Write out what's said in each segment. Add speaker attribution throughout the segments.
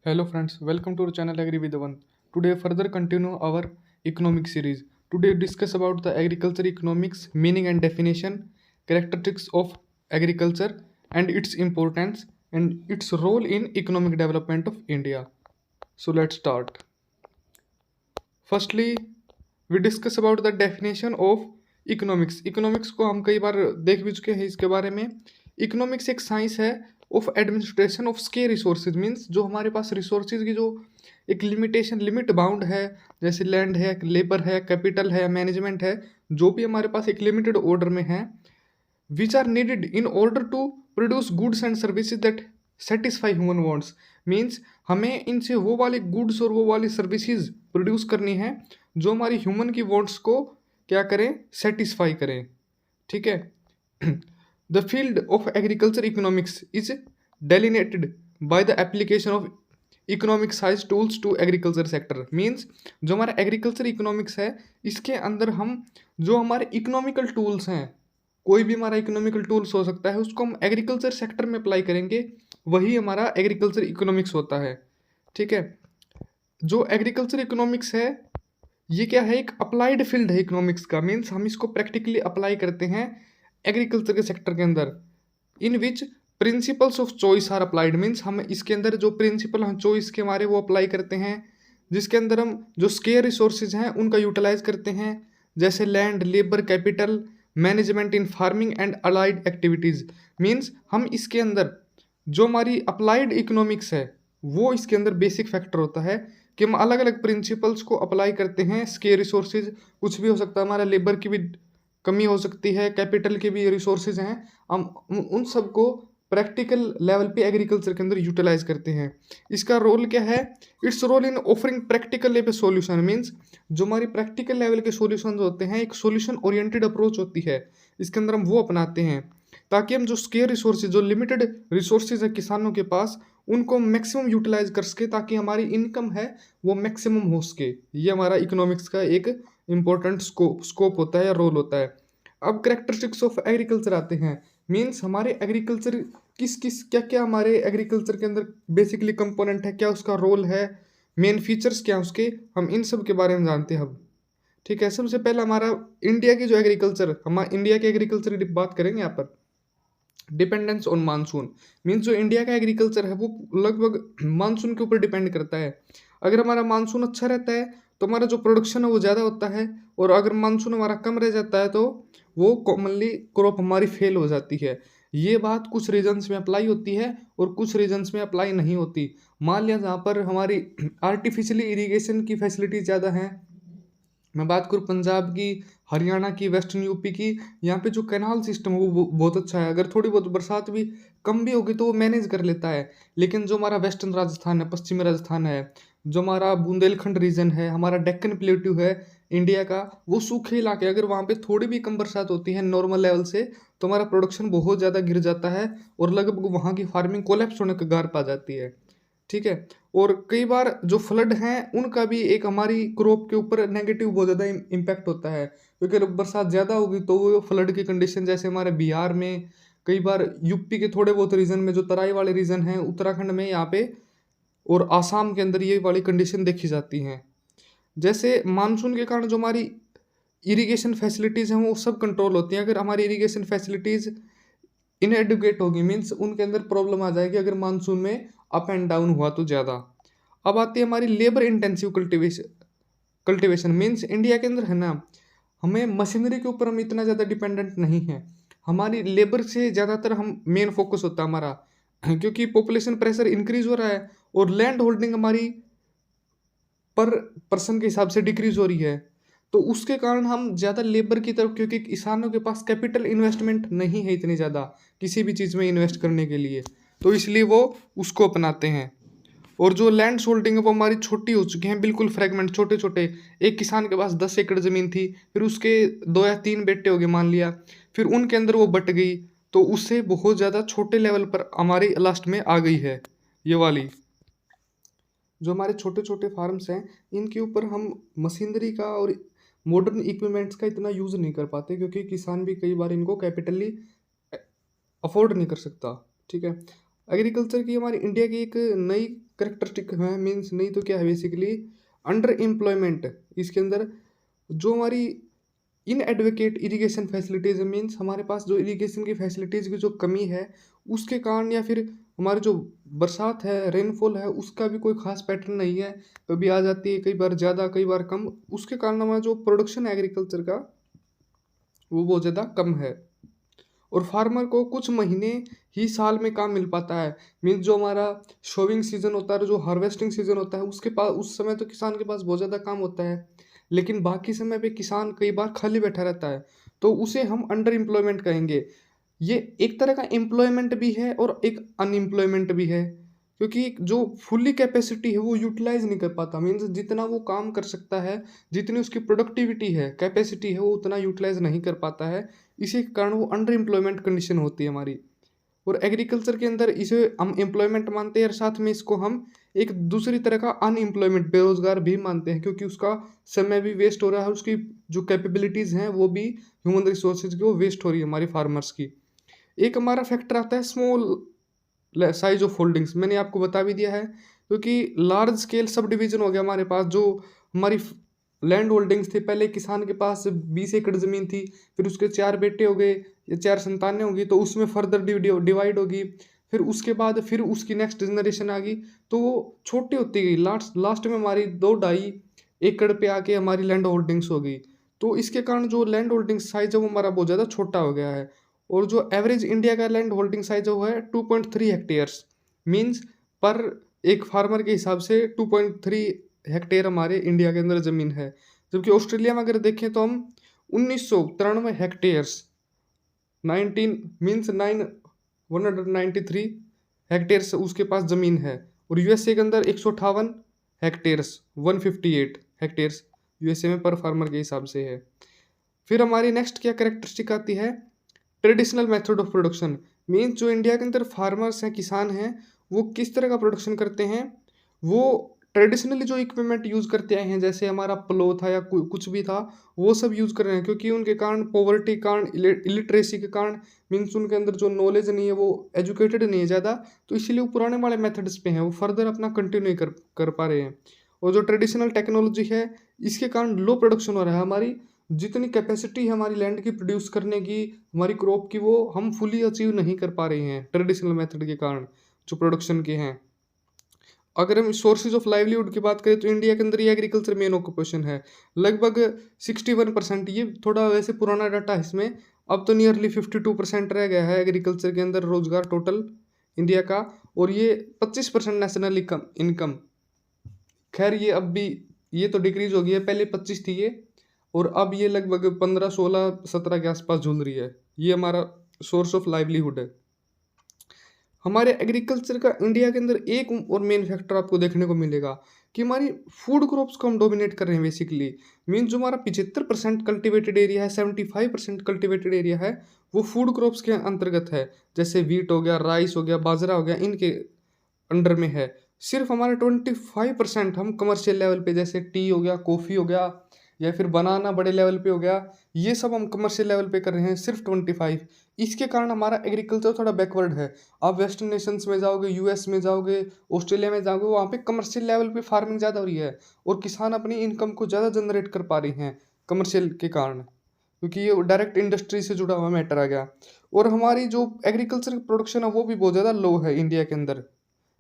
Speaker 1: Hello friends, welcome to our channel Agri with One. Today further continue our economic series. Today discuss about the agriculture economics, meaning and definition, characteristics of agriculture and its importance and its role in economic development of India. So let's start. Firstly we discuss about the definition of economics. Economics को हम कई बार देख भी चुके हैं इसके बारे में। इकोनॉमिक्स एक साइंस है of administration of scarce resources, means जो हमारे पास रिसोर्सेज की जो एक लिमिट बाउंड है, जैसे लैंड है, लेबर है, कैपिटल है, मैनेजमेंट है, जो भी हमारे पास एक लिमिटेड ऑर्डर में है, which are needed in order to produce goods and services that satisfy human wants. Means हमें इनसे वो वाले गुड्स और वो वाली सर्विसेज प्रोड्यूस करनी है जो हमारी ह्यूमन की वांट्स को क्या करें, सेटिस्फाई करें। ठीक है। The field of agriculture economics is delineated by the application of economic साइज tools to agriculture sector. Means जो हमारा एग्रीकल्चर इकोनॉमिक्स है, इसके अंदर हम जो हमारे इकोनॉमिकल टूल्स हैं, कोई भी हमारा इकोनॉमिकल टूल्स हो सकता है, उसको हम एग्रीकल्चर सेक्टर में अप्लाई करेंगे, वही हमारा एग्रीकल्चर इकोनॉमिक्स होता है। ठीक है। जो एग्रीकल्चर इकोनॉमिक्स है ये क्या है, एक अप्लाइड फील्ड है इकोनॉमिक्स का। मीन्स हम इसको प्रैक्टिकली अप्लाई करते हैं एग्रीकल्चर के सेक्टर के अंदर, in which principles of choice are applied. Means हम इसके अंदर जो प्रिंसिपल हम चॉइस के हमारे वो अप्लाई करते हैं, जिसके अंदर हम जो स्केयर रिसोर्सेज हैं उनका यूटिलाइज करते हैं, जैसे land, labour, capital, management in farming and allied activities. Means हम इसके अंदर जो हमारी अप्लाइड इकोनॉमिक्स है वो इसके अंदर बेसिक फैक्टर होता है कि हम अलग अलग प्रिंसिपल्स को अप्लाई करते हैं। स्केयर रिसोर्सेज कुछ भी हो सकता है, हमारा लेबर की भी कमी हो सकती है, कैपिटल के भी रिसोर्सेज हैं, हम उन सबको प्रैक्टिकल लेवल पे एग्रीकल्चर के अंदर यूटिलाइज करते हैं। इसका रोल क्या है, its role in offering practical level solution. Means जो हमारी प्रैक्टिकल लेवल के सोल्यूशन होते हैं, एक सोल्यूशन ओरिएंटेड अप्रोच होती है, इसके अंदर हम वो अपनाते हैं ताकि हम जो स्केयर रिसोर्सेज, जो लिमिटेड रिसोर्सेज है किसानों के पास, उनको मैक्सिमम यूटिलाइज कर सके ताकि हमारी इनकम है वो मैक्सिमम हो सके। ये हमारा इकोनॉमिक्स का एक इम्पोर्टेंट स्कोप होता है या रोल होता है। अब करेक्टरिस्टिक्स ऑफ एग्रीकल्चर आते हैं। मीन्स हमारे एग्रीकल्चर किस क्या क्या हमारे एग्रीकल्चर के अंदर बेसिकली कंपोनेंट है, क्या उसका रोल है, मेन फीचर्स क्या उसके, हम इन सब के बारे में जानते हैं अब। ठीक है। सबसे पहले हमारा इंडिया की जो एग्रीकल्चर, हम इंडिया के एग्रीकल्चर की बात करेंगे यहाँ पर। Dependence on monsoon. मीन्स जो इंडिया का एग्रीकल्चर है वो लगभग मानसून के ऊपर डिपेंड करता है। अगर हमारा मानसून अच्छा रहता है तो हमारा जो प्रोडक्शन है वो ज़्यादा होता है, और अगर मानसून हमारा कम रह जाता है तो वो कॉमनली क्रॉप हमारी फेल हो जाती है। ये बात कुछ रीजन्स में अप्लाई होती है और कुछ रीजन्स में अप्लाई नहीं होती। मान लिया जहाँ पर हमारी आर्टिफिशियली इरीगेशन की फैसिलिटी ज़्यादा हैं, मैं बात करूँ पंजाब की, हरियाणा की, वेस्टर्न यूपी की, यहाँ पे जो कैनाल सिस्टम है वो बहुत अच्छा है। अगर थोड़ी बहुत बरसात भी कम भी होगी तो वो मैनेज कर लेता है। लेकिन जो हमारा वेस्टर्न राजस्थान है, पश्चिमी राजस्थान है, जो हमारा बुंदेलखंड रीजन है, हमारा डेक्कन प्लेट्यू है इंडिया का, वो सूखे इलाके, अगर वहाँ पे थोड़ी भी कम बरसात होती है नॉर्मल लेवल से तो हमारा प्रोडक्शन बहुत ज़्यादा गिर जाता है और लगभग वहाँ की फार्मिंग कोलैप्स होने के कगार पा जाती है। ठीक है। और कई बार जो फ्लड हैं उनका भी एक हमारी क्रॉप के ऊपर नेगेटिव बहुत ज़्यादा इम्पैक्ट होता है, क्योंकि अगर बरसात ज़्यादा होगी तो वो फ्लड की कंडीशन, जैसे हमारे बिहार में, कई बार यूपी के थोड़े बहुत रीजन में, जो तराई वाले रीजन हैं, उत्तराखंड में यहाँ पे और आसाम के अंदर ये वाली कंडीशन देखी जाती हैं। जैसे मानसून के कारण जो हमारी इरिगेशन फैसिलिटीज़ हैं वो सब कंट्रोल होती हैं। अगर हमारी इरिगेशन फैसिलिटीज़ इनएडुकेट होगी, मीन्स उनके अंदर प्रॉब्लम आ जाएगी अगर मानसून में अप एंड डाउन हुआ तो ज़्यादा। अब आती है हमारी labour intensive cultivation. Means India के अंदर है ना, हमें मशीनरी के ऊपर हम इतना ज़्यादा डिपेंडेंट नहीं है, हमारी लेबर से ज़्यादातर हम मेन फोकस होता है हमारा, क्योंकि पॉपुलेशन प्रेशर इंक्रीज हो रहा है और लैंड होल्डिंग हमारी पर पर्सन के हिसाब से डिक्रीज हो रही है, तो उसके कारण हम ज़्यादा लेबर की तरफ, क्योंकि किसानों के पास कैपिटल इन्वेस्टमेंट नहीं है इतनी ज़्यादा किसी भी चीज़ में इन्वेस्ट करने के लिए, तो इसलिए वो उसको अपनाते हैं। और जो लैंड होल्डिंग है वो हमारी छोटी हो चुकी हैं, बिल्कुल फ्रेगमेंट, छोटे छोटे। एक किसान के पास 10 एकड़ ज़मीन थी, फिर उसके 2 या 3 बेटे हो गए मान लिया, फिर उनके अंदर वो बट गई, तो उससे बहुत ज़्यादा छोटे लेवल पर हमारी लास्ट में आ गई है ये वाली। जो हमारे छोटे छोटे फार्म्स हैं इनके ऊपर हम मशीनरी का और मॉडर्न इक्विपमेंट्स का इतना यूज़ नहीं कर पाते, क्योंकि किसान भी कई बार इनको कैपिटली अफोर्ड नहीं कर सकता। ठीक है। एग्रीकल्चर की हमारी इंडिया की एक नई करेक्टरिस्टिक है, मीन्स नहीं तो क्या है बेसिकली अंडर एम्प्लॉयमेंट। इसके अंदर जो हमारी इन एडवोकेट इरिगेशन फैसिलिटीज़ मीन्स हमारे पास जो इरिगेशन की फैसिलिटीज़ की जो कमी है उसके कारण, या फिर हमारी जो बरसात है, रेनफॉल है, उसका भी कोई खास पैटर्न नहीं है। कभी आ जाती है, कई बार ज़्यादा, कई बार कम। उसके कारण हमारा जो प्रोडक्शन है एग्रीकल्चर का वो बहुत ज़्यादा कम है। और फार्मर को कुछ महीने ही साल में काम मिल पाता है। मीन्स जो हमारा शोविंग सीजन होता है, जो हार्वेस्टिंग सीजन होता है, उसके पास उस समय तो किसान के पास बहुत ज़्यादा काम होता है, लेकिन बाकी समय पे किसान कई बार खाली बैठा रहता है, तो उसे हम अंडर एम्प्लॉयमेंट कहेंगे। ये एक तरह का एम्प्लॉयमेंट भी है और एक अनएम्प्लॉयमेंट भी है, क्योंकि जो फुल्ली कैपेसिटी है वो यूटिलाइज नहीं कर पाता। मीन्स जितना वो काम कर सकता है, जितनी उसकी प्रोडक्टिविटी है, कैपेसिटी है, वो उतना यूटिलाइज नहीं कर पाता है। इसी के कारण वो अंडर एम्प्लॉयमेंट कंडीशन होती है हमारी। और एग्रीकल्चर के अंदर इसे हम एम्प्लॉयमेंट मानते हैं, और साथ में इसको हम एक दूसरी तरह का अनएम्प्लॉयमेंट, बेरोजगार भी मानते हैं, क्योंकि उसका समय भी वेस्ट हो रहा है, उसकी जो कैपेबिलिटीज़ हैं वो भी ह्यूमन रिसोर्सेज की वो वेस्ट हो रही है हमारी फार्मर्स की। एक हमारा फैक्टर आता है स्मॉल साइज ऑफ होल्डिंग्स, मैंने आपको बता भी दिया है, क्योंकि लार्ज स्केल सब डिवीजन हो गया हमारे पास। जो हमारी लैंड होल्डिंग्स थी, पहले किसान के पास 20 एकड़ ज़मीन थी, फिर उसके 4 बेटे हो गए या 4 संतानें होंगी, तो उसमें फर्दर डिवाइड होगी, फिर उसके बाद फिर उसकी नेक्स्ट जनरेशन आ गई, तो वो छोटी होती गई। लास्ट लास्ट में हमारी 2-2.5 एकड़ पे आके हमारी लैंड होल्डिंग्स हो गई। तो इसके कारण जो लैंड होल्डिंग साइज है वो हमारा बहुत ज़्यादा छोटा हो गया है। और जो एवरेज इंडिया का लैंड होल्डिंग साइज है वो है 2.3 हेक्टेयर्स। मीन्स पर एक फार्मर के हिसाब से 2.3 हेक्टेयर हमारे इंडिया के अंदर ज़मीन है। जबकि ऑस्ट्रेलिया में अगर देखें तो हम 1993 हेक्टेयर्स, 19 मीन्स 193 हेक्टेयर्स उसके पास ज़मीन है। और यूएसए के अंदर 158 हेक्टेयर्स, 158 हेक्टेयर्स यूएसए में पर फार्मर के हिसाब से है। फिर हमारी नेक्स्ट क्या करेक्टरिस्टिक आती है, traditional method of production. Means जो इंडिया के अंदर फार्मर्स हैं, किसान हैं, वो किस तरह का प्रोडक्शन करते हैं। वो ट्रेडिशनली जो इक्विपमेंट यूज़ करते आए हैं, जैसे हमारा प्लो था या कुछ भी था, वो सब यूज़ कर रहे हैं, क्योंकि उनके कारण पॉवर्टी के कारण, इलिटरेसी के कारण, मीन्स उनके अंदर जो नॉलेज नहीं है, वो एजुकेटेड नहीं है ज़्यादा, तो इसीलिए वो पुराने वाले मेथड्स पे हैं, वो फर्दर अपना कंटिन्यू कर कर पा रहे हैं। और जो ट्रेडिशनल टेक्नोलॉजी है, इसके कारण लो प्रोडक्शन हो रहा है। हमारी जितनी कैपेसिटी है हमारी लैंड की प्रोड्यूस करने की, हमारी क्रॉप की, वो हम फुली अचीव नहीं कर पा रहे हैं ट्रेडिशनल मेथड के कारण, जो प्रोडक्शन के हैं। अगर हम सोर्सेज ऑफ लाइवलीहुड की बात करें तो इंडिया के अंदर ये एग्रीकल्चर मेन ऑक्यूपेशन है, लगभग 61%। ये थोड़ा वैसे पुराना डाटा है इसमें, अब तो नियरली 52% रह गया है एग्रीकल्चर के अंदर रोजगार टोटल इंडिया का। और ये 25% नेशनल इनकम, खैर ये अब भी, ये तो डिक्रीज हो गई है, पहले 25 थी ये, और अब ये लगभग 15, 16, 17 के आसपास झूल रही है। ये हमारा सोर्स ऑफ लाइवलीहुड है। हमारे एग्रीकल्चर का इंडिया के अंदर एक और मेन फैक्टर आपको देखने को मिलेगा कि हमारी फूड क्रॉप्स को हम डोमिनेट कर रहे हैं बेसिकली। मीन्स जो हमारा 75% कल्टिवेटेड एरिया है, 75% कल्टिवेटेड एरिया है, वो फूड क्रॉप्स के अंतर्गत है। जैसे वीट हो गया, राइस हो गया, बाजरा हो गया, इनके अंडर में है। सिर्फ हमारे 25% हम कमर्शियल लेवल पे, जैसे टी हो गया, कॉफ़ी हो गया, या फिर बनाना बड़े लेवल पे हो गया, ये सब हम कमर्शियल लेवल पे कर रहे हैं, सिर्फ 25। इसके कारण हमारा एग्रीकल्चर थोड़ा बैकवर्ड है। आप वेस्टर्न नेशंस में जाओगे, यूएस में जाओगे, ऑस्ट्रेलिया में जाओगे, वहाँ पे कमर्शियल लेवल पे फार्मिंग ज़्यादा हो रही है, और किसान अपनी इनकम को ज़्यादा जनरेट कर पा रहे हैं कमर्शियल के कारण, क्योंकि ये डायरेक्ट इंडस्ट्री से जुड़ा हुआ मैटर आ गया। और हमारी जो एग्रीकल्चर प्रोडक्शन है वो भी बहुत ज़्यादा लो है इंडिया के अंदर,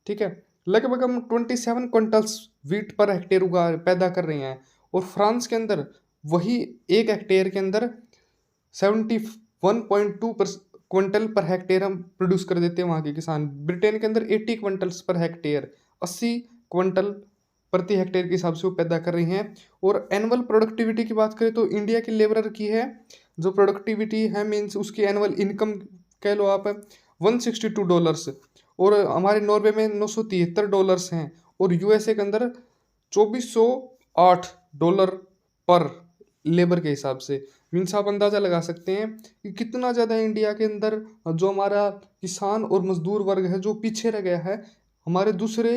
Speaker 1: ठीक है। लगभग हम 27 क्विंटल्स वीट पर हेक्टेयर पैदा कर रहे हैं, और फ्रांस के अंदर वही 1 हेक्टेयर के अंदर 71.2 क्विंटल पर हेक्टेयर हम प्रोड्यूस कर देते हैं वहाँ के किसान। ब्रिटेन के अंदर 80 क्विंटल्स पर हेक्टेयर, 80 क्विंटल प्रति हेक्टेयर के हिसाब से वो पैदा कर रही हैं। और एनुअल प्रोडक्टिविटी की बात करें तो इंडिया के लेबरर की है जो प्रोडक्टिविटी है, मीन्स उसकी एनुअल इनकम कह लो आप, $162, और हमारे नॉर्वे में $973 हैं, और यूएसए के अंदर $2408 पर लेबर के हिसाब से। मीन्स आप अंदाज़ा लगा सकते हैं कि कितना ज़्यादा इंडिया के अंदर जो हमारा किसान और मजदूर वर्ग है जो पीछे रह गया है हमारे दूसरे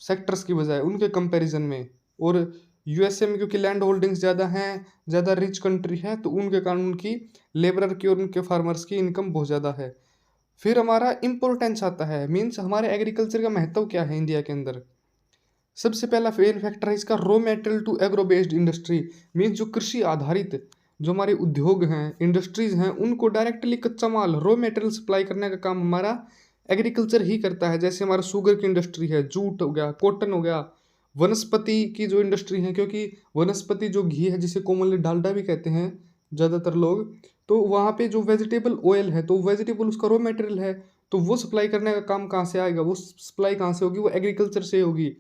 Speaker 1: सेक्टर्स की बजाय उनके कंपैरिजन में। और यूएसए में क्योंकि लैंड होल्डिंग्स ज़्यादा हैं, ज़्यादा रिच कंट्री है, तो उनके कारण उनकी लेबरर की और उनके फार्मर्स की इनकम बहुत ज़्यादा है। फिर हमारा इम्पोर्टेंस आता है, मीन्स हमारे एग्रीकल्चर का महत्व क्या है इंडिया के अंदर। सबसे पहला मेन फैक्टर है इसका raw material to agro based industry, means जो कृषि आधारित जो हमारे उद्योग हैं, इंडस्ट्रीज हैं, उनको डायरेक्टली कच्चा माल रॉ मटेरियल सप्लाई करने का काम हमारा एग्रीकल्चर ही करता है। जैसे हमारा शुगर की इंडस्ट्री है, जूट हो गया, कॉटन हो गया, वनस्पति की जो इंडस्ट्री है, क्योंकि वनस्पति जो घी है जिसे कॉमनली डालडा भी कहते हैं ज़्यादातर लोग, तो वहाँ पे जो वेजिटेबल ऑयल है, तो वेजिटेबल उसका रॉ मटेरियल है, तो वो सप्लाई करने का काम कहाँ से आएगा, वो सप्लाई कहाँ से होगी, वो एग्रीकल्चर से होगी।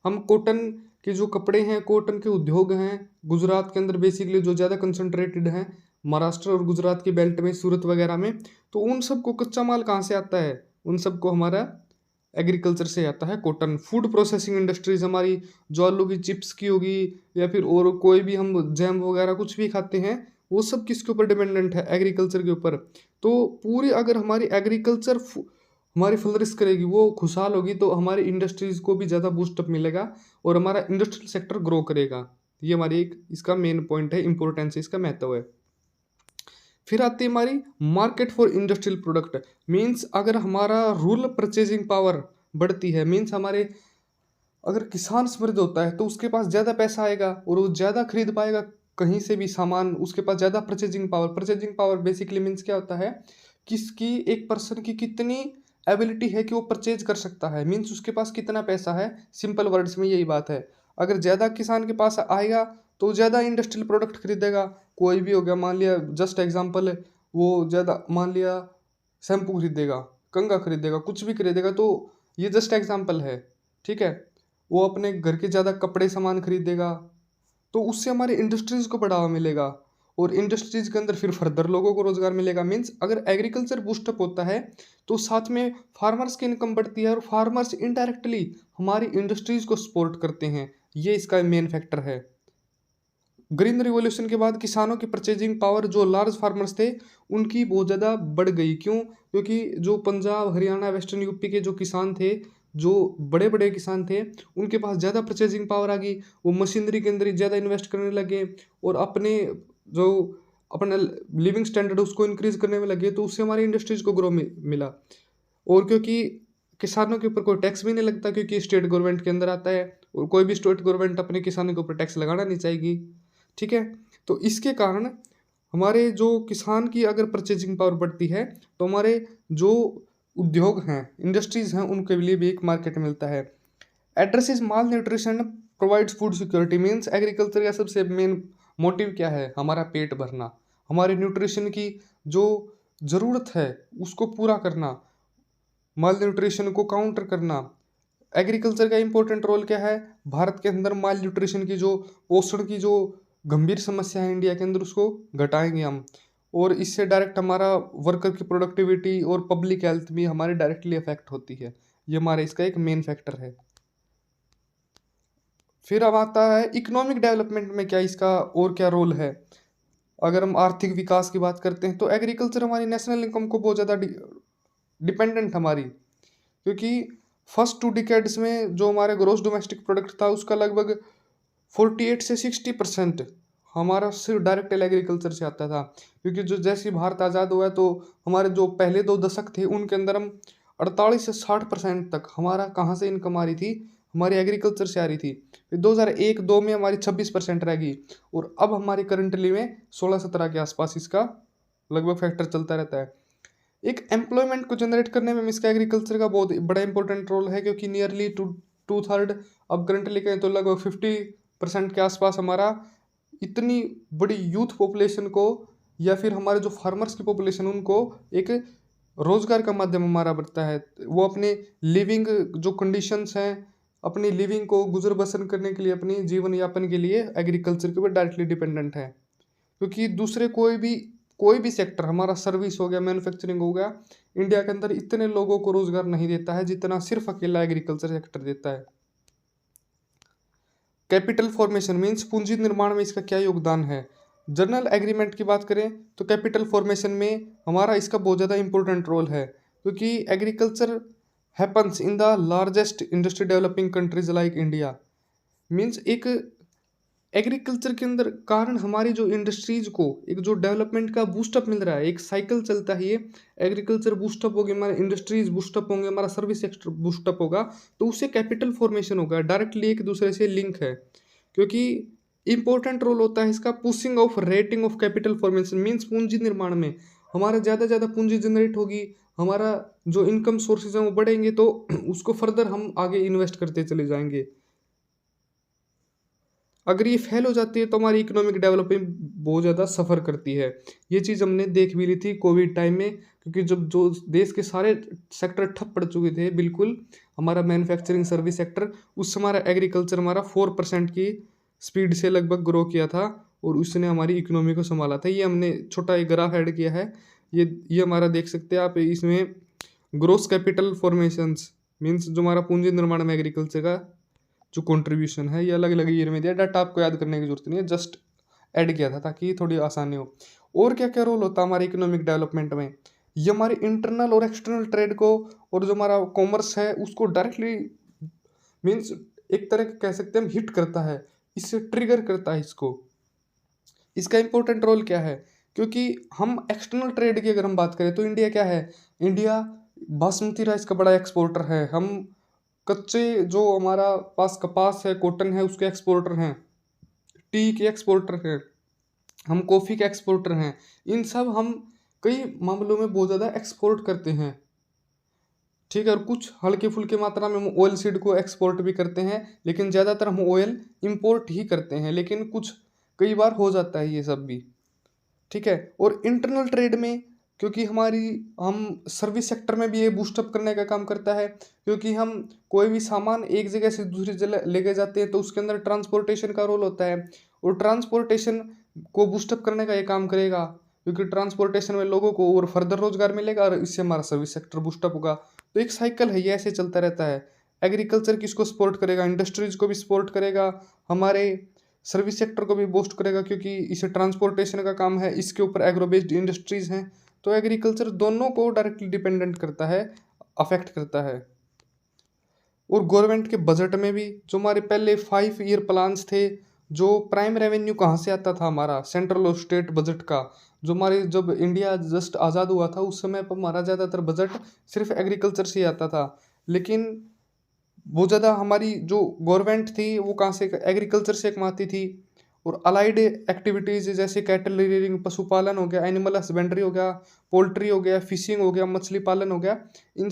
Speaker 1: हम कॉटन के जो कपड़े हैं, कॉटन के उद्योग हैं गुजरात के अंदर बेसिकली जो ज़्यादा कंसंट्रेटेड हैं, महाराष्ट्र और गुजरात की बेल्ट में, सूरत वगैरह में, तो उन सब को कच्चा माल कहाँ से आता है, उन सबको हमारा एग्रीकल्चर से आता है कॉटन। फूड प्रोसेसिंग इंडस्ट्रीज हमारी जो आलू की चिप्स की होगी या फिर और कोई भी हम जैम वगैरह कुछ भी खाते हैं, वो सब किसके ऊपर डिपेंडेंट है, एग्रीकल्चर के ऊपर। तो पूरी अगर हमारी एग्रीकल्चर हमारी फ्लरिश करेगी, वो खुशहाल होगी, तो हमारी इंडस्ट्रीज़ को भी ज़्यादा बूस्टअप मिलेगा और हमारा इंडस्ट्रियल सेक्टर ग्रो करेगा। ये हमारी एक इसका मेन पॉइंट है, इंपॉर्टेंस इसका महत्व है। फिर आती है हमारी market for industrial product, means अगर हमारा रूरल परचेजिंग पावर बढ़ती है, मीन्स हमारे अगर किसान समृद्ध होता है तो उसके पास ज़्यादा पैसा आएगा और वो ज़्यादा खरीद पाएगा कहीं से भी सामान, उसके पास ज़्यादा परचेजिंग पावर बेसिकली मीन्स क्या होता है, किसकी एक पर्सन की कितनी एबिलिटी है कि वो परचेज कर सकता है, मीन्स उसके पास कितना पैसा है। सिंपल वर्ड्स में यही बात है। अगर ज़्यादा किसान के पास आएगा तो ज़्यादा इंडस्ट्रियल प्रोडक्ट खरीदेगा, कोई भी हो गया, मान लिया जस्ट एग्जांपल, वो ज़्यादा मान लिया शैम्पू खरीदेगा, कंघा खरीदेगा, कुछ भी खरीदेगा, तो ये जस्ट एग्जांपल है, ठीक है। वो अपने घर के ज़्यादा कपड़े सामान खरीदेगा, तो उससे हमारी इंडस्ट्रीज़ को बढ़ावा मिलेगा और इंडस्ट्रीज़ के अंदर फिर फर्दर लोगों को रोज़गार मिलेगा। मीन्स अगर एग्रीकल्चर बूस्टअप होता है तो साथ में फार्मर्स की इनकम बढ़ती है और फार्मर्स इनडायरेक्टली हमारी इंडस्ट्रीज़ को सपोर्ट करते हैं। ये इसका मेन फैक्टर है। ग्रीन रिवॉल्यूशन के बाद किसानों की परचेजिंग पावर जो लार्ज फार्मर्स थे उनकी बहुत ज़्यादा बढ़ गई। क्यों? क्योंकि जो पंजाब, हरियाणा, वेस्टर्न यूपी के जो किसान थे, जो बड़े बड़े किसान थे, उनके पास ज़्यादा परचेजिंग पावर आ गई। वो मशीनरी के अंदर ज़्यादा इन्वेस्ट करने लगे और अपने जो अपना लिविंग स्टैंडर्ड उसको इंक्रीज करने में लगे, तो उससे हमारी इंडस्ट्रीज़ को ग्रो मिला। और क्योंकि किसानों के ऊपर कोई टैक्स भी नहीं लगता, क्योंकि स्टेट गवर्नमेंट के अंदर आता है और कोई भी स्टेट गवर्नमेंट अपने किसानों के ऊपर टैक्स लगाना नहीं चाहेगी, ठीक है। तो इसके कारण हमारे जो किसान की अगर परचेजिंग पावर बढ़ती है तो हमारे जो उद्योग हैं, इंडस्ट्रीज हैं, उनके लिए भी एक मार्केट मिलता है। Addresses malnutrition, provides food security, means agriculture का सबसे मेन मोटिव क्या है, हमारा पेट भरना, हमारे न्यूट्रिशन की जो ज़रूरत है उसको पूरा करना, माल न्यूट्रिशन को काउंटर करना। एग्रीकल्चर का इंपॉर्टेंट रोल क्या है, भारत के अंदर माल न्यूट्रिशन की जो पोषण की जो गंभीर समस्या है इंडिया के अंदर, उसको घटाएंगे हम, और इससे डायरेक्ट हमारा वर्कर की प्रोडक्टिविटी और पब्लिक हेल्थ भी हमारी डायरेक्टली अफेक्ट होती है। ये हमारा इसका एक मेन फैक्टर है। फिर अब आता है इकोनॉमिक डेवलपमेंट में क्या इसका और क्या रोल है। अगर हम आर्थिक विकास की बात करते हैं तो एग्रीकल्चर हमारी नेशनल इनकम को बहुत ज़्यादा डिपेंडेंट हमारी, क्योंकि फर्स्ट 2 डिकेड्स में जो हमारे ग्रोस डोमेस्टिक प्रोडक्ट था उसका लगभग 48 से 60% हमारा सिर्फ डायरेक्ट एग्रीकल्चर से आता था। क्योंकि जो जैसे ही भारत आज़ाद हुआ है तो हमारे जो पहले 2 दशक थे उनके अंदर हम 48 से 60% तक हमारा कहाँ से इनकम आ रही थी, हमारी एग्रीकल्चर से आ रही थी। फिर 2001-2 में हमारी 26% रह गई और अब हमारी करंटली में 16-17 के आसपास इसका लगभग फैक्टर चलता रहता है। एक एम्प्लॉयमेंट को जनरेट करने में इसका एग्रीकल्चर का बहुत बड़ा इंपॉर्टेंट रोल है, क्योंकि नियरली टू थर्ड, अब करंटली कहें तो लगभग 50% के आसपास हमारा इतनी बड़ी यूथ पॉपुलेशन को या फिर हमारे जो फार्मर्स की पॉपुलेशन उनको एक रोजगार का माध्यम हमारा बनता है। वो अपने लिविंग जो कंडीशंस हैं, अपनी लिविंग को गुजर बसर करने के लिए, अपनी जीवन यापन के लिए एग्रीकल्चर के ऊपर डायरेक्टली डिपेंडेंट है। क्योंकि दूसरे कोई भी सेक्टर, हमारा सर्विस हो गया, मैन्युफैक्चरिंग हो गया, इंडिया के अंदर इतने लोगों को रोजगार नहीं देता है जितना सिर्फ अकेला एग्रीकल्चर सेक्टर देता है। कैपिटल फॉर्मेशन मीन्स पूंजी निर्माण में इसका क्या योगदान है। जनरल एग्रीमेंट की बात करें तो कैपिटल फॉर्मेशन में हमारा इसका बहुत ज़्यादा इंपॉर्टेंट रोल है, क्योंकि agriculture happens in the largest industry developing countries like India. Means एक एग्रीकल्चर के अंदर कारण हमारी जो इंडस्ट्रीज को एक जो डेवलपमेंट का बूस्टअप मिल रहा है, एक साइकिल चलता है ये। एग्रीकल्चर बूस्टअप होगी, हमारे इंडस्ट्रीज बूस्टअप होंगे, हमारा सर्विस सेक्टर बूस्टअप होगा, तो उससे कैपिटल फॉर्मेशन होगा, डायरेक्टली एक दूसरे से लिंक है। क्योंकि इंपॉर्टेंट रोल होता है इसका pushing of rating of capital formation, means पूंजी निर्माण में हमारा ज़्यादा ज़्यादा पूंजी जनरेट होगी, हमारा जो इनकम सोर्सेज हैं वो बढ़ेंगे, तो उसको फर्दर हम आगे इन्वेस्ट करते चले जाएंगे। अगर ये फेल हो जाती है तो हमारी इकोनॉमिक डेवलपमेंट बहुत ज़्यादा सफ़र करती है। ये चीज़ हमने देख भी ली थी कोविड टाइम में, क्योंकि जब जो देश के सारे सेक्टर ठप पड़ चुके थे बिल्कुल, हमारा मैन्युफैक्चरिंग सर्विस सेक्टर, उस समय हमारा एग्रीकल्चर हमारा 4% की स्पीड से लगभग ग्रो किया था, और उसने हमारी इकोनॉमी को संभाला था। ये हमने छोटा एक ग्राफ ऐड किया है, ये हमारा देख सकते हैं आप इसमें। ग्रोस कैपिटल फॉर्मेशंस मीन्स जो हमारा पूंजी निर्माण में एग्रीकल्चर का जो कंट्रीब्यूशन है, ये अलग अलग ईयर में दिया। डाटा आपको याद करने की जरूरत नहीं है, जस्ट ऐड किया था ताकि थोड़ी आसानी हो। और क्या क्या रोल होता है हमारे इकोनॉमिक डेवलपमेंट में, ये हमारे इंटरनल और एक्सटर्नल ट्रेड को, और जो हमारा कॉमर्स है उसको डायरेक्टली मीन्स एक तरह कह सकते हैं हम हिट करता है, इससे ट्रिगर करता है इसको। इसका इंपॉर्टेंट रोल क्या है, क्योंकि हम एक्सटर्नल ट्रेड की अगर हम बात करें तो इंडिया क्या है, इंडिया बासमती राइस का बड़ा एक्सपोर्टर है। हम कच्चे जो हमारा पास कपास है, कॉटन है, उसके एक्सपोर्टर हैं, टी के एक्सपोर्टर हैं, हम कॉफ़ी के एक्सपोर्टर हैं। इन सब हम कई मामलों में बहुत ज़्यादा एक्सपोर्ट करते हैं, ठीक है। और कुछ हल्के फुल्के मात्रा में हम ऑयल सीड को एक्सपोर्ट भी करते हैं, लेकिन ज़्यादातर हम ऑयल इंपोर्ट ही करते हैं, लेकिन कुछ कई बार हो जाता है ये सब भी, ठीक है। और इंटरनल ट्रेड में क्योंकि हम सर्विस सेक्टर में भी ये बूस्टअप करने का काम करता है, क्योंकि हम कोई भी सामान एक जगह से दूसरी जगह लेके जाते हैं तो उसके अंदर ट्रांसपोर्टेशन का रोल होता है, और ट्रांसपोर्टेशन को बूस्टअप करने का ये काम करेगा, क्योंकि ट्रांसपोर्टेशन में लोगों को और फर्दर रोजगार मिलेगा, और इससे हमारा सर्विस सेक्टर बूस्टअप होगा। तो एक साइकिल है, ये ऐसे चलता रहता है। एग्रीकल्चर किसको सपोर्ट करेगा, इंडस्ट्रीज को भी सपोर्ट करेगा, हमारे सर्विस सेक्टर को भी बूस्ट करेगा, क्योंकि इसे ट्रांसपोर्टेशन का काम है, इसके ऊपर एग्रो बेस्ड इंडस्ट्रीज हैं। तो एग्रीकल्चर दोनों को डायरेक्टली डिपेंडेंट करता है, अफेक्ट करता है। और गवर्नमेंट के बजट में भी जो हमारे पहले 5 ईयर प्लान्स थे, जो प्राइम रेवेन्यू कहाँ से आता था हमारा सेंट्रल और स्टेट बजट का, जो हमारे जब इंडिया जस्ट आज़ाद हुआ था उस समय पर हमारा ज़्यादातर बजट सिर्फ एग्रीकल्चर से ही आता था, लेकिन बहुत ज़्यादा हमारी जो गवर्नमेंट थी वो कहाँ से, एग्रीकल्चर से कमाती थी। और अलाइड एक्टिविटीज़ जैसे कैटल रियरिंग, पशुपालन हो गया, एनिमल हस्बेंड्री हो गया, पोल्ट्री हो गया, फिशिंग हो गया, मछली पालन हो गया, इन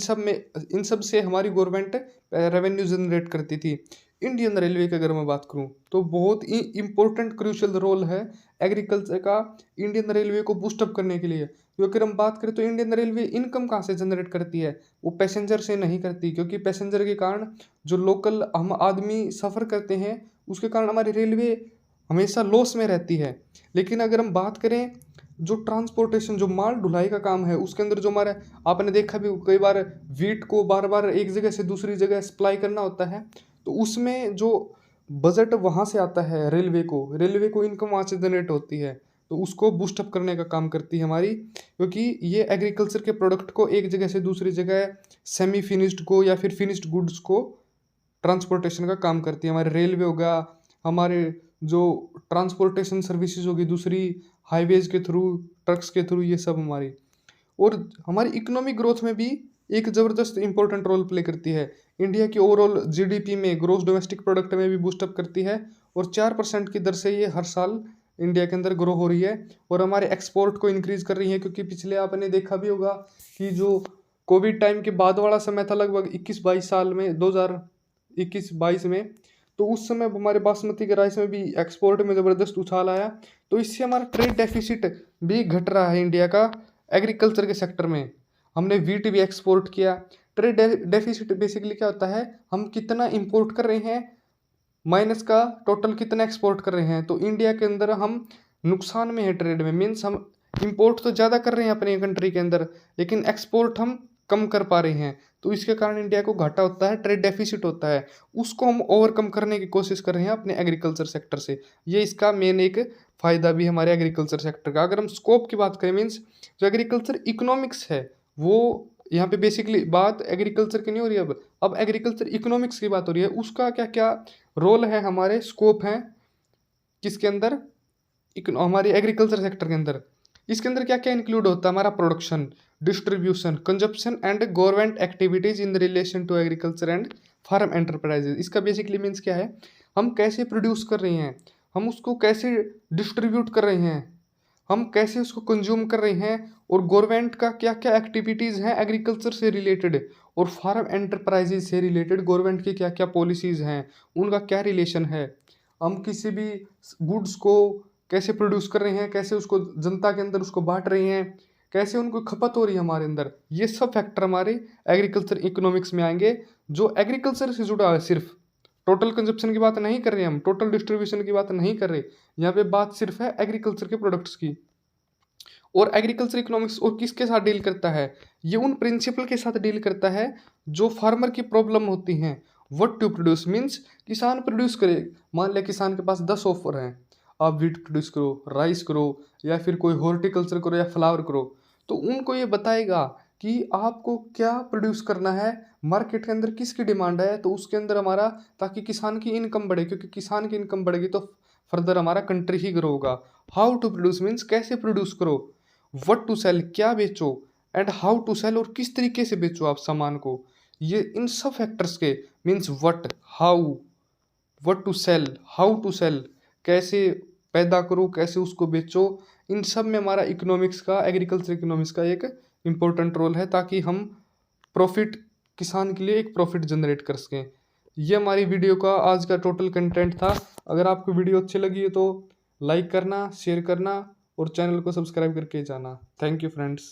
Speaker 1: सब से हमारी गवर्नमेंट रेवेन्यू जनरेट करती थी। इंडियन रेलवे की अगर मैं बात करूं तो बहुत ही इंपॉर्टेंट क्रूशियल रोल है एग्रीकल्चर का इंडियन रेलवे को बूस्टअप करने के लिए। क्योंकि अगर हम बात करें तो इंडियन रेलवे इनकम कहाँ से जनरेट करती है, वो पैसेंजर से नहीं करती, क्योंकि पैसेंजर के कारण जो लोकल हम आदमी सफ़र करते हैं उसके कारण हमारी रेलवे हमेशा लॉस में रहती है। लेकिन अगर हम बात करें जो ट्रांसपोर्टेशन, जो माल ढुलाई का काम है, उसके अंदर जो हमारा आपने देखा भी कई बार वीट को बार बार एक जगह से दूसरी जगह सप्लाई करना होता है, तो उसमें जो बजट वहाँ से आता है रेलवे को इनकम वहाँ से जनरेट होती है, तो उसको बूस्टअप करने का काम करती है हमारी, क्योंकि ये एग्रीकल्चर के प्रोडक्ट को एक जगह से दूसरी जगह सेमी फिनिश्ड को या फिर फिनिश्ड गुड्स को ट्रांसपोर्टेशन का काम करती है। हमारे रेलवे होगा, हमारे जो ट्रांसपोर्टेशन सर्विसेज होगी दूसरी, हाईवेज के थ्रू, ट्रक्स के थ्रू, ये सब हमारी इकोनॉमिक ग्रोथ में भी एक ज़बरदस्त इंपॉर्टेंट रोल प्ले करती है। इंडिया की ओवरऑल जीडीपी में, ग्रोस डोमेस्टिक प्रोडक्ट में भी बूस्टअप करती है, और 4% की दर से ये हर साल इंडिया के अंदर ग्रो हो रही है, और हमारे एक्सपोर्ट को इंक्रीज़ कर रही है। क्योंकि पिछले आपने देखा भी होगा कि जो कोविड टाइम के बाद वाला समय था, लगभग 21-22 साल में, 2021-22 में, तो उस समय हमारे बासमती के राइस में भी एक्सपोर्ट में ज़बरदस्त उछाल आया। तो इससे हमारा ट्रेड डेफिसिट भी घट रहा है इंडिया का एग्रीकल्चर के सेक्टर में। हमने वीट भी एक्सपोर्ट किया। ट्रेड डेफिसिट बेसिकली क्या होता है, हम कितना इंपोर्ट कर रहे हैं माइनस का टोटल कितना एक्सपोर्ट कर रहे हैं। तो इंडिया के अंदर हम नुकसान में है ट्रेड में, मीन्स हम इंपोर्ट तो ज़्यादा कर रहे हैं अपने कंट्री के अंदर, लेकिन एक्सपोर्ट हम कम कर पा रहे हैं। तो इसके कारण इंडिया को घाटा होता है, ट्रेड डेफिसिट होता है, उसको हम ओवरकम करने की कोशिश कर रहे हैं अपने एग्रीकल्चर सेक्टर से। ये इसका मेन एक फ़ायदा भी हमारे एग्रीकल्चर सेक्टर का। अगर हम स्कोप की बात करें, मीन्स जो एग्रीकल्चर इकोनॉमिक्स है, वो यहाँ पे बेसिकली बात एग्रीकल्चर की नहीं हो रही, अब एग्रीकल्चर इकोनॉमिक्स की बात हो रही है। उसका क्या क्या रोल है, हमारे स्कोप हैं, किसके अंदर, हमारी एग्रीकल्चर सेक्टर के अंदर। इसके अंदर क्या क्या इंक्लूड होता है, हमारा production, distribution, consumption and government activities in relation to agriculture and farm enterprises. इसका बेसिकली मीन्स क्या है, हम कैसे प्रोड्यूस कर रहे हैं, हम उसको कैसे डिस्ट्रीब्यूट कर रहे हैं, हम कैसे उसको कंज्यूम कर रहे हैं, और गवर्नमेंट का क्या क्या एक्टिविटीज़ हैं एग्रीकल्चर से रिलेटेड, और फार्म एंटरप्राइजेज से रिलेटेड गवर्नमेंट की क्या क्या पॉलिसीज़ हैं, उनका क्या रिलेशन है। हम किसी भी गुड्स को कैसे प्रोड्यूस कर रहे हैं, कैसे उसको जनता के अंदर उसको बांट रहे हैं, कैसे उनको खपत हो रही है हमारे अंदर, ये सब फैक्टर हमारे एग्रीकल्चर इकोनॉमिक्स में आएंगे, जो एग्रीकल्चर से जुड़ा है। सिर्फ टोटल कंजप्शन की बात नहीं कर रहे हम, टोटल डिस्ट्रीब्यूशन की बात नहीं कर रहे, यहाँ पे बात सिर्फ है एग्रीकल्चर के प्रोडक्ट्स की। और एग्रीकल्चर इकोनॉमिक्स और किसके साथ डील करता है, ये उन प्रिंसिपल के साथ डील करता है जो फार्मर की प्रॉब्लम होती हैं। व्हाट टू प्रोड्यूस मीन्स, किसान प्रोड्यूस करे, मान लिया किसान के पास 10 ऑफर हैं, आप वीट प्रोड्यूस करो, राइस करो, या फिर कोई हॉर्टिकल्चर करो, या फ्लावर करो, तो उनको ये बताएगा कि आपको क्या प्रोड्यूस करना है, मार्केट के अंदर किसकी डिमांड है, तो उसके अंदर हमारा, ताकि किसान की इनकम बढ़े, क्योंकि किसान की इनकम बढ़ेगी तो फर्दर हमारा कंट्री ही ग्रो होगा। हाउ टू प्रोड्यूस मीन्स कैसे प्रोड्यूस करो, व्हाट टू सेल क्या बेचो, एंड हाउ टू सेल और किस तरीके से बेचो आप सामान को। ये इन सब फैक्टर्स के means what, how, what to sell, how to sell, कैसे पैदा करो, कैसे उसको बेचो, इन सब में हमारा इकोनॉमिक्स का, एग्रीकल्चर इकोनॉमिक्स का एक इम्पोर्टेंट रोल है, ताकि हम प्रॉफिट, किसान के लिए एक प्रॉफिट जनरेट कर सकें। ये हमारी वीडियो का आज का टोटल कंटेंट था। अगर आपको वीडियो अच्छी लगी है तो लाइक करना, शेयर करना और चैनल को सब्सक्राइब करके जाना। Thank you friends.